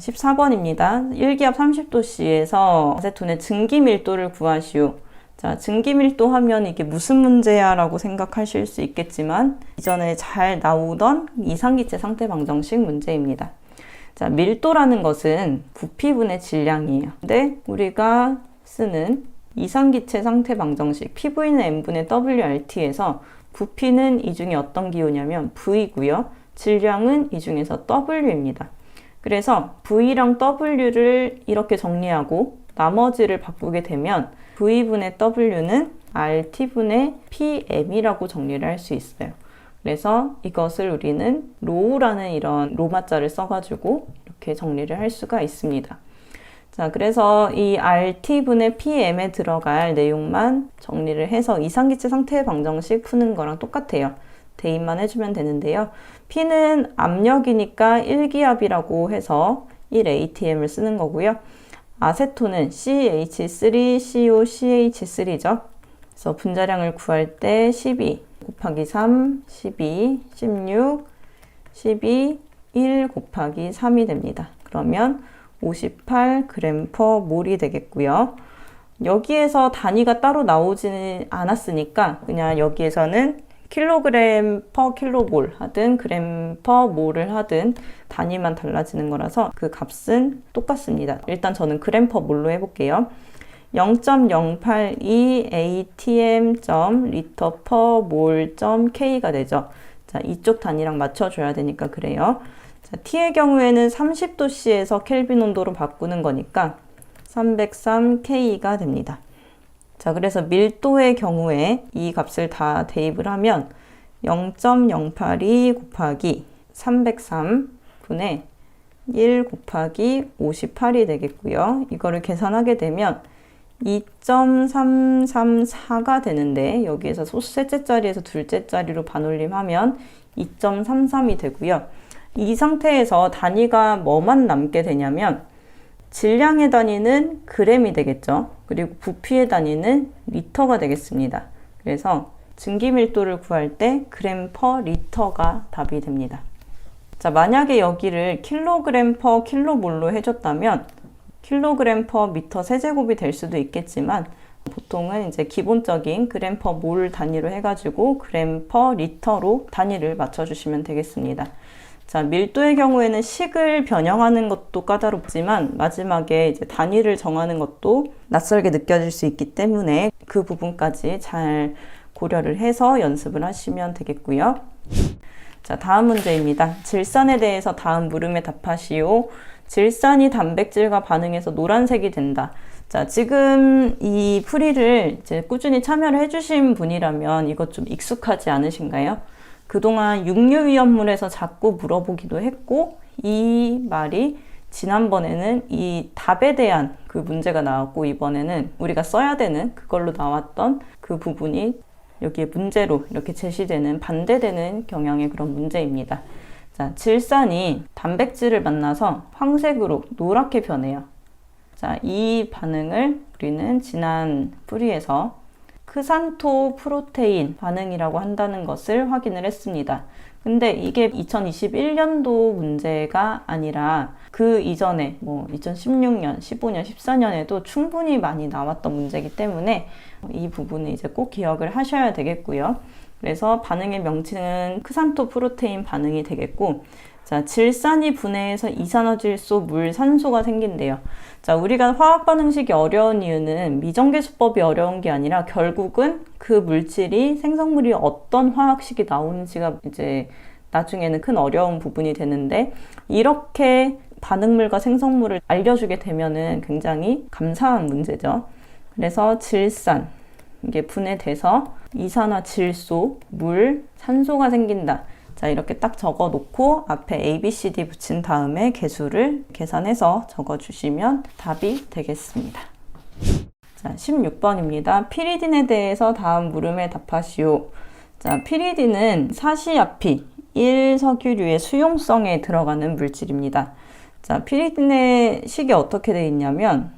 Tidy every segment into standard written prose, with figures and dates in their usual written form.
14번입니다. 1기압 30도씨에서 아세톤의 증기 밀도를 구하시오. 자, 증기 밀도 하면 이게 무슨 문제야 라고 생각하실 수 있겠지만 이전에 잘 나오던 이상기체 상태 방정식 문제입니다. 자, 밀도라는 것은 부피분의 질량이에요. 근데 우리가 쓰는 이상기체 상태 방정식 PV는 N분의 WRT에서 부피는 이 중에 어떤 기호냐면 V고요. 질량은 이 중에서 W입니다. 그래서 V랑 W를 이렇게 정리하고 나머지를 바꾸게 되면 V분의 W는 RT분의 PM이라고 정리를 할 수 있어요. 그래서 이것을 우리는 로우라는 이런 로마자를 써가지고 이렇게 정리를 할 수가 있습니다. 자, 그래서 이 RT분의 PM에 들어갈 내용만 정리를 해서 이상기체 상태 방정식 푸는 거랑 똑같아요. 대입만 해주면 되는데요. P는 압력이니까 1기압이라고 해서 1atm을 쓰는 거고요. 아세톤은 CH3COCH3죠. 그래서 분자량을 구할 때 12 곱하기 3, 12, 16, 12, 1 곱하기 3이 됩니다. 그러면 58g/몰이 되겠고요. 여기에서 단위가 따로 나오지는 않았으니까 그냥 여기에서는 kg/kmol 하든 g/몰을 하든 단위만 달라지는 거라서 그 값은 똑같습니다. 일단 저는 g/몰로 해볼게요. 0.082 atm.l/몰.k가 되죠. 자, 이쪽 단위랑 맞춰줘야 되니까 그래요. 자, T의 경우에는 30도씨에서 켈빈 온도로 바꾸는 거니까 303K가 됩니다. 자, 그래서 밀도의 경우에 이 값을 다 대입을 하면 0.082 곱하기 303분의 1 곱하기 58이 되겠고요. 이거를 계산하게 되면 2.334가 되는데 여기에서 셋째 자리에서 둘째 자리로 반올림하면 2.33이 되고요. 이 상태에서 단위가 뭐만 남게 되냐면 질량의 단위는 g이 되겠죠. 그리고 부피의 단위는 리터가 되겠습니다. 그래서 증기 밀도를 구할 때 g/L가 답이 됩니다. 자, 만약에 여기를 kg/kmol로 해줬다면 kg/m 세제곱이 될 수도 있겠지만 보통은 이제 기본적인 g/몰 단위로 해가지고 g/L로 단위를 맞춰주시면 되겠습니다. 자, 밀도의 경우에는 식을 변형하는 것도 까다롭지만 마지막에 이제 단위를 정하는 것도 낯설게 느껴질 수 있기 때문에 그 부분까지 잘 고려를 해서 연습을 하시면 되겠고요. 자, 다음 문제입니다. 질산에 대해서 다음 물음에 답하시오. 질산이 단백질과 반응해서 노란색이 된다. 자, 지금 이 풀이를 이제 꾸준히 참여를 해주신 분이라면 이것 좀 익숙하지 않으신가요? 그동안 육류위험물에서 자꾸 물어보기도 했고 이 말이 지난번에는 이 답에 대한 그 문제가 나왔고 이번에는 우리가 써야 되는 그걸로 나왔던 그 부분이 여기에 문제로 이렇게 제시되는 반대되는 경향의 그런 문제입니다. 자, 질산이 단백질을 만나서 황색으로 노랗게 변해요. 자, 이 반응을 우리는 지난 풀이에서 크산토 프로테인 반응이라고 한다는 것을 확인을 했습니다. 근데 이게 2021년도 문제가 아니라 그 이전에 뭐 2016년, 15년, 14년에도 충분히 많이 나왔던 문제이기 때문에 이 부분은 이제 꼭 기억을 하셔야 되겠고요. 그래서 반응의 명칭은 크산토 프로테인 반응이 되겠고, 자, 질산이 분해해서 이산화질소, 물, 산소가 생긴대요. 자, 우리가 화학 반응식이 어려운 이유는 미정계수법이 어려운 게 아니라 결국은 그 물질이 생성물이 어떤 화학식이 나오는지가 이제 나중에는 큰 어려운 부분이 되는데 이렇게 반응물과 생성물을 알려주게 되면은 굉장히 감사한 문제죠. 그래서 질산, 이게 분해돼서 이산화질소, 물, 산소가 생긴다. 자, 이렇게 딱 적어 놓고 앞에 A, B, C, D 붙인 다음에 개수를 계산해서 적어 주시면 답이 되겠습니다. 자, 16번입니다. 피리딘에 대해서 다음 물음에 답하시오. 자, 피리딘은 사시아피 1석유류의 수용성에 들어가는 물질입니다. 자, 피리딘의 식이 어떻게 되어 있냐면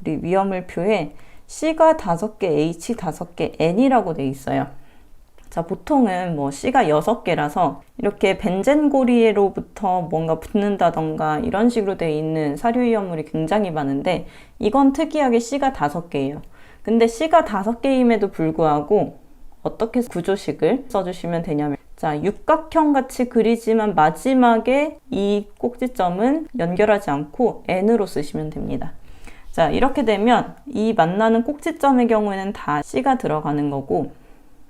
우리 위험물표에 C가 5개, H 5개, N이라고 되어 있어요. 자, 보통은 뭐 C가 6개라서 이렇게 벤젠고리에로부터 뭔가 붙는다던가 이런 식으로 되어 있는 사료 위험물이 굉장히 많은데 이건 특이하게 C가 5개예요. 근데 C가 5개임에도 불구하고 어떻게 구조식을 써주시면 되냐면, 자, 육각형 같이 그리지만 마지막에 이 꼭지점은 연결하지 않고 N으로 쓰시면 됩니다. 자, 이렇게 되면 이 만나는 꼭지점의 경우에는 다 C가 들어가는 거고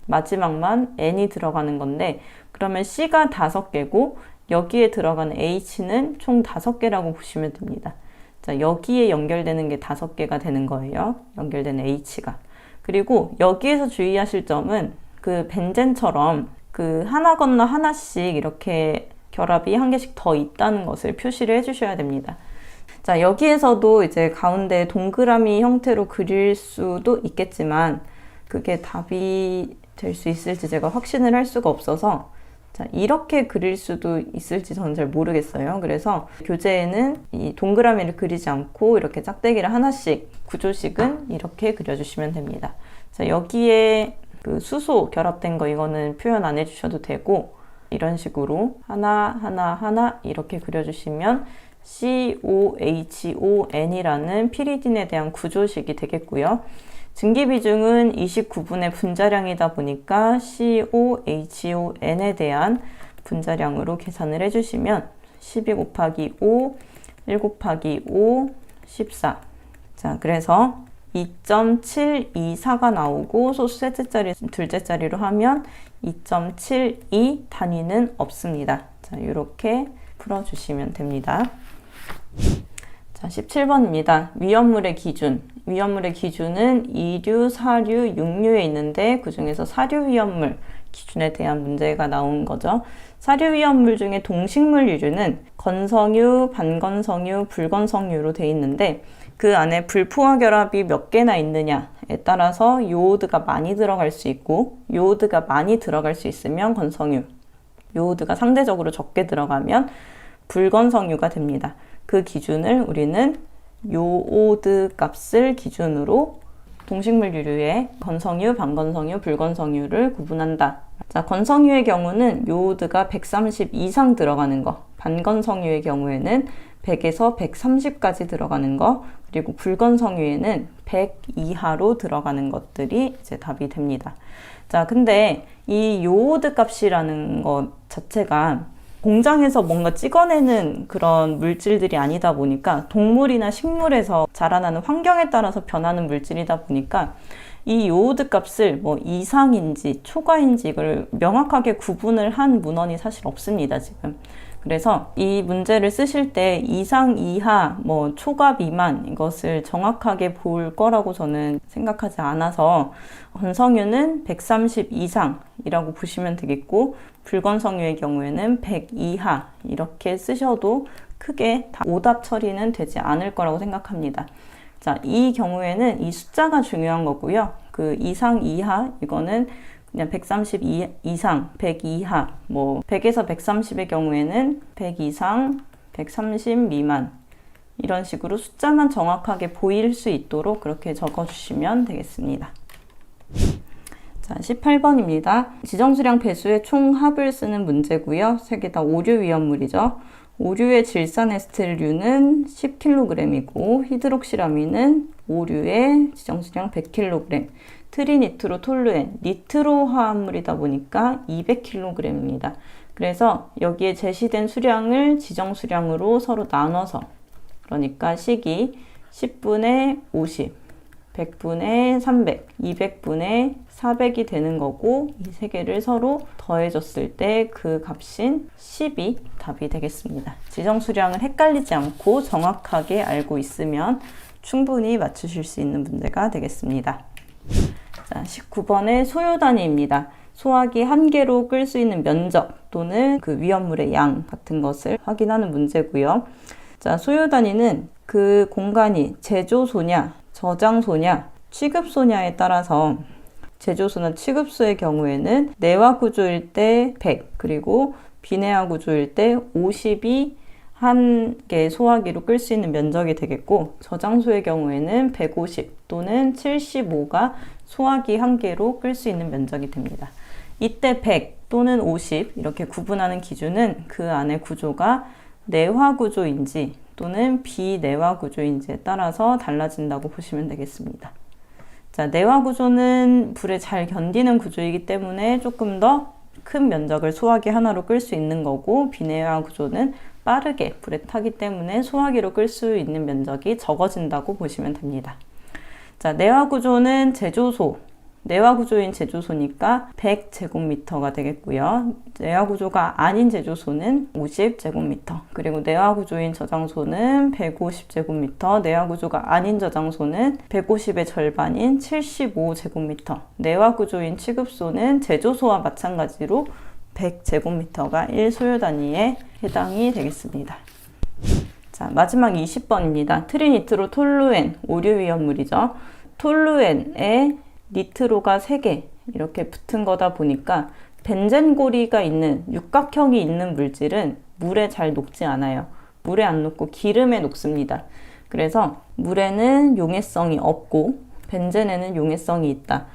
마지막만 N이 들어가는 건데, 그러면 C가 5개고 여기에 들어가는 H는 총 5개라고 보시면 됩니다. 자, 여기에 연결되는 게 5개가 되는 거예요. 연결되는 H가. 그리고 여기에서 주의하실 점은 그 벤젠처럼 그 하나 건너 하나씩 이렇게 결합이 한 개씩 더 있다는 것을 표시를 해주셔야 됩니다. 자, 여기에서도 이제 가운데 동그라미 형태로 그릴 수도 있겠지만 그게 답이 될 수 있을지 제가 확신을 할 수가 없어서, 자, 이렇게 그릴 수도 있을지 저는 잘 모르겠어요. 그래서 교재에는 이 동그라미를 그리지 않고 이렇게 짝대기를 하나씩, 구조식은 이렇게 그려주시면 됩니다. 자, 여기에 그 수소 결합된 거 이거는 표현 안 해주셔도 되고, 이런 식으로 하나 하나 하나 이렇게 그려주시면 COHON이라는 피리딘에 대한 구조식이 되겠고요. 증기비중은 29분의 분자량이다 보니까 COHON에 대한 분자량으로 계산을 해주시면 12 곱하기 5, 1 곱하기 5, 14. 자, 그래서 2.724가 나오고 소수 셋째 자리, 둘째 자리로 하면 2.72 단위는 없습니다. 자, 이렇게 풀어주시면 됩니다. 자, 17번입니다. 위험물의 기준. 위험물의 기준은 2류, 4류, 6류에 있는데 그 중에서 사료 위험물 기준에 대한 문제가 나온 거죠. 사료 위험물 중에 동식물 유류는 건성유, 반건성유, 불건성유로 되어 있는데 그 안에 불포화 결합이 몇 개나 있느냐에 따라서 요오드가 많이 들어갈 수 있고, 요오드가 많이 들어갈 수 있으면 건성유, 요오드가 상대적으로 적게 들어가면 불건성유가 됩니다. 그 기준을 우리는 요오드 값을 기준으로 동식물 유류의 건성유, 반건성유, 불건성유를 구분한다. 자, 건성유의 경우는 요오드가 130 이상 들어가는 거, 반건성유의 경우에는 100에서 130까지 들어가는 거, 그리고 불건성유에는 100 이하로 들어가는 것들이 이제 답이 됩니다. 자, 근데 이 요오드 값이라는 것 자체가 공장에서 뭔가 찍어내는 그런 물질들이 아니다 보니까 동물이나 식물에서 자라나는 환경에 따라서 변하는 물질이다 보니까 이 요오드 값을 뭐 이상인지 초과인지 이걸 명확하게 구분을 한 문헌이 사실 없습니다, 지금. 그래서 이 문제를 쓰실 때 이상, 이하, 뭐 초과, 미만 이것을 정확하게 볼 거라고 저는 생각하지 않아서 건성유는 130 이상이라고 보시면 되겠고, 불건성유의 경우에는 100 이하 이렇게 쓰셔도 크게 다 오답 처리는 되지 않을 거라고 생각합니다. 자, 이 경우에는 이 숫자가 중요한 거고요. 그 이상, 이하 이거는 그냥 130 이상, 100 이하, 뭐 100에서 130의 경우에는 100 이상, 130 미만 이런 식으로 숫자만 정확하게 보일 수 있도록 그렇게 적어주시면 되겠습니다. 자, 18번입니다. 지정수량 배수의 총합을 쓰는 문제고요. 세 개 다 오류 위험물이죠. 오류의 질산에스테르류는 10kg이고 히드록시라민은 오류의 지정수량 100kg, 트리니트로톨루엔, 니트로 화합물이다 보니까 200kg입니다. 그래서 여기에 제시된 수량을 지정수량으로 서로 나눠서, 그러니까 식이 10분의 50, 100분의 300, 200분의 400이 되는 거고, 이 세 개를 서로 더해줬을 때 그 값인 10이 답이 되겠습니다. 지정수량을 헷갈리지 않고 정확하게 알고 있으면 충분히 맞추실 수 있는 문제가 되겠습니다. 자, 19번의 소요 단위입니다. 소화기 한 개로 끌 수 있는 면적 또는 그 위험물의 양 같은 것을 확인하는 문제고요. 자, 소요 단위는 그 공간이 제조소냐, 저장소냐, 취급소냐에 따라서 제조소나 취급소의 경우에는 내화 구조일 때 100, 그리고 비내화 구조일 때 50이 한 개의 소화기로 끌 수 있는 면적이 되겠고, 저장소의 경우에는 150 또는 75가 소화기 한 개로 끌 수 있는 면적이 됩니다. 이때 100 또는 50 이렇게 구분하는 기준은 그 안의 구조가 내화 구조인지 또는 비내화 구조인지에 따라서 달라진다고 보시면 되겠습니다. 자, 내화 구조는 불에 잘 견디는 구조이기 때문에 조금 더 큰 면적을 소화기 하나로 끌 수 있는 거고, 비내화 구조는 빠르게 불에 타기 때문에 소화기로 끌 수 있는 면적이 적어진다고 보시면 됩니다. 자, 내화 구조는 제조소, 내화 구조인 제조소니까 100제곱미터가 되겠고요. 내화 구조가 아닌 제조소는 50제곱미터, 그리고 내화 구조인 저장소는 150제곱미터, 내화 구조가 아닌 저장소는 150의 절반인 75제곱미터, 내화 구조인 취급소는 제조소와 마찬가지로 100제곱미터가 1소요 단위에 해당이 되겠습니다. 자, 마지막 20번입니다. 트리니트로 톨루엔, 오류위험물이죠. 톨루엔에 니트로가 3개 이렇게 붙은 거다 보니까 벤젠고리가 있는 육각형이 있는 물질은 물에 잘 녹지 않아요. 물에 안 녹고 기름에 녹습니다. 그래서 물에는 용해성이 없고 벤젠에는 용해성이 있다.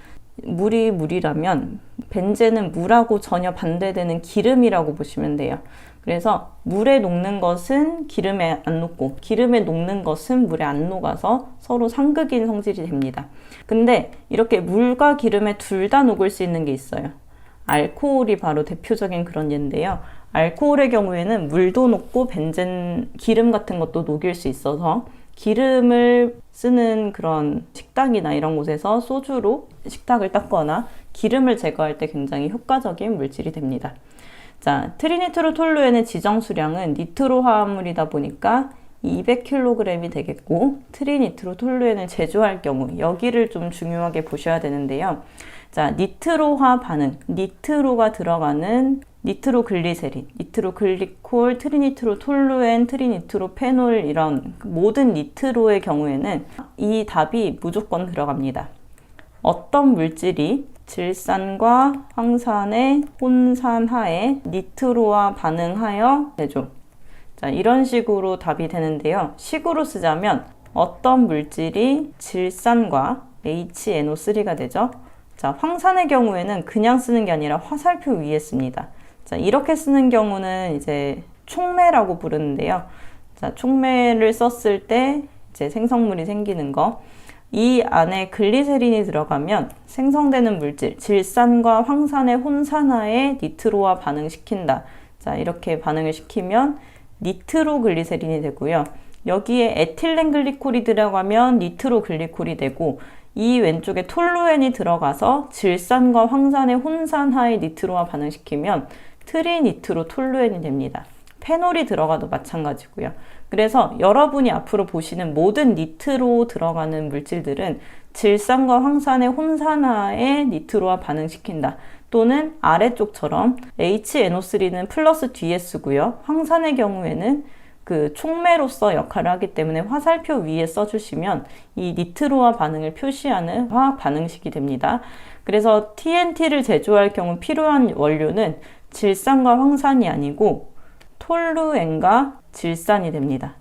물이 물이라면 벤젠은 물하고 전혀 반대되는 기름이라고 보시면 돼요. 그래서 물에 녹는 것은 기름에 안 녹고 기름에 녹는 것은 물에 안 녹아서 서로 상극인 성질이 됩니다. 근데 이렇게 물과 기름에 둘 다 녹을 수 있는 게 있어요. 알코올이 바로 대표적인 그런 예인데요. 알코올의 경우에는 물도 녹고 벤젠, 기름 같은 것도 녹일 수 있어서 기름을 쓰는 그런 식당이나 이런 곳에서 소주로 식탁을 닦거나 기름을 제거할 때 굉장히 효과적인 물질이 됩니다. 자, 트리니트로톨루엔의 지정 수량은 니트로 화합물이다 보니까 200kg이 되겠고, 트리니트로톨루엔을 제조할 경우 여기를 좀 중요하게 보셔야 되는데요. 자, 니트로화 반응, 니트로가 들어가는 니트로글리세린, 니트로글리콜, 트리니트로톨루엔, 트리니트로페놀 이런 모든 니트로의 경우에는 이 답이 무조건 들어갑니다. 어떤 물질이 질산과 황산의 혼산하에 니트로와 반응하여 제조. 자, 이런 식으로 답이 되는데요. 식으로 쓰자면 어떤 물질이 질산과 HNO3가 되죠. 자, 황산의 경우에는 그냥 쓰는 게 아니라 화살표 위에 씁니다. 자, 이렇게 쓰는 경우는 이제 촉매라고 부르는데요. 자, 촉매를 썼을 때 이제 생성물이 생기는 거. 이 안에 글리세린이 들어가면 생성되는 물질, 질산과 황산의 혼산하에 니트로와 반응시킨다. 자, 이렇게 반응을 시키면 니트로글리세린이 되고요. 여기에 에틸렌 글리콜이 들어가면 니트로글리콜이 되고, 이 왼쪽에 톨루엔이 들어가서 질산과 황산의 혼산하에 니트로와 반응시키면 트리니트로톨루엔이 됩니다. 페놀이 들어가도 마찬가지고요. 그래서 여러분이 앞으로 보시는 모든 니트로 들어가는 물질들은 질산과 황산의 혼산하에 니트로와 반응시킨다. 또는 아래쪽처럼 HNO3는 플러스 뒤에 쓰고요. 황산의 경우에는 그 촉매로서 역할을 하기 때문에 화살표 위에 써주시면 이 니트로와 반응을 표시하는 화학 반응식이 됩니다. 그래서 TNT를 제조할 경우 필요한 원료는 질산과 황산이 아니고 톨루엔과 질산이 됩니다.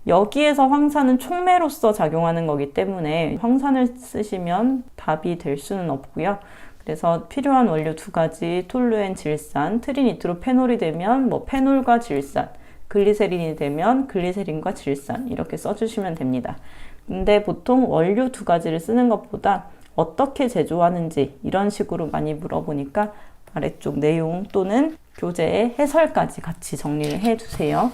여기에서 황산은 촉매로서 작용하는 거기 때문에 황산을 쓰시면 답이 될 수는 없고요. 그래서 필요한 원료 두 가지, 톨루엔, 질산, 트리니트로페놀이 되면 뭐 페놀과 질산, 글리세린이 되면 글리세린과 질산 이렇게 써주시면 됩니다. 근데 보통 원료 두 가지를 쓰는 것보다 어떻게 제조하는지 이런 식으로 많이 물어보니까 아래쪽 내용 또는 교재의 해설까지 같이 정리를 해주세요.